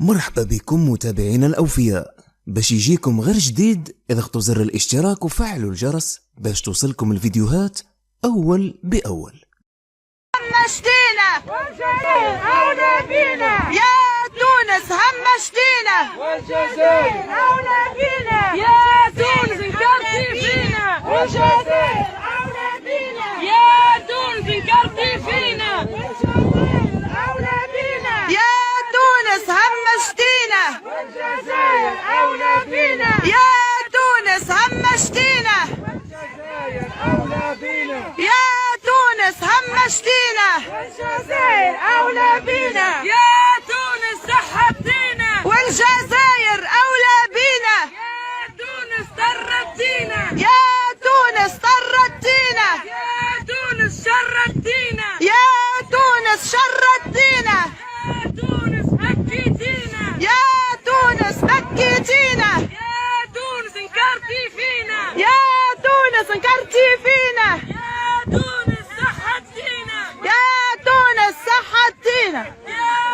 مرحبا بكم متابعينا الأوفياء. باش يجيكم غير جديد اضغطوا زر الاشتراك وفعلوا الجرس باش توصلكم الفيديوهات أول بأول. همشتينا والجزائر أولى بينا، يا تونس همشتينا والجزائر أولى بينا، يا تونس انكرتي فينا والجزائر أولى بينا، يا تونس انكرتي فينا والجزائر أولى بينا، يا تونس همشتينا والجزائر أولى بينا، يا تونس همشتينا والجزائر أولى بينا، يا تونس همشتينا والجزائر أولى بينا، يا تونس سحبتينا والجزائر أولى بينا، يا تونس طردتينا، يا تونس طردتينا، يا تونس شردتينا، يا تونس شردتينا، يا تونس بكيتينا، يا تونس بكيتينا، يا تونس انكرتي فينا، يا تونس انكرتي فينا، يا تونس سحبتينا، يا تونس سحبتينا، يا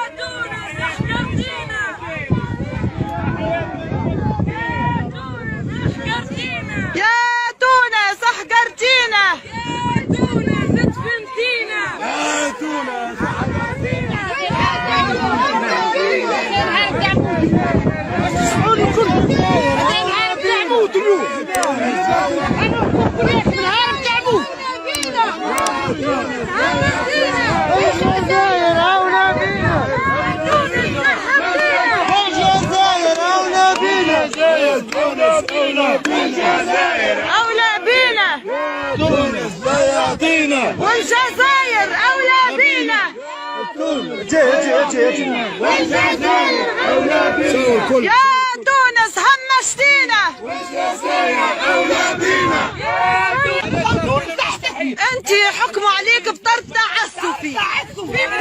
تونس سحقرتينا، يا تونس سحقرتينا، يا تونس دفنتينا، يا تونس سحقرتينا، والجزائر أولى بينا، والجزائر أولى بينا، والجزائر أولى بينا، تونس ضيعتينا والجزائر أولى بينا، والجزائر أولى بينا، يا تونس همشتينا والجزائر أولى بينا، انتي حكموا عليك بطرد تعسفي،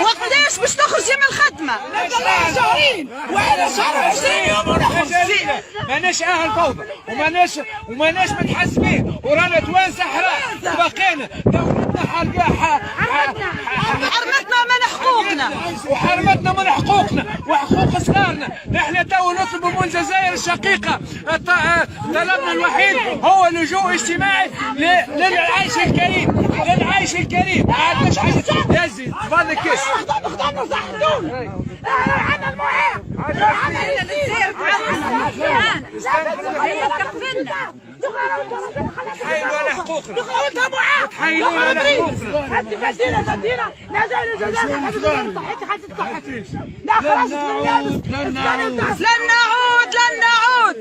وقتاش باش تخرجي من الخدمة؟ شهرين وإحنا شهر 20 يوم ونخرج. ماناش اهل فوضى وماناش متحسبين، ورانا توان سحراء وبقينا دولتنا حرمتنا من حقوقنا وحرمتنا من حقوقنا وحقوق صغارنا. نحن تو نطلب من الجزائر الشقيقة طلبنا الوحيد هو لجوء اجتماعي للعيش الكريم، للعيش الكريم. ما عندناش حاجة يزي تفضل كيس خدمنا صحتونا عنا المعين تحيلوا على حقوقنا، تحيلوا على حقوقنا. انت فدينا نزل الجزائر لا خلاص لن نعود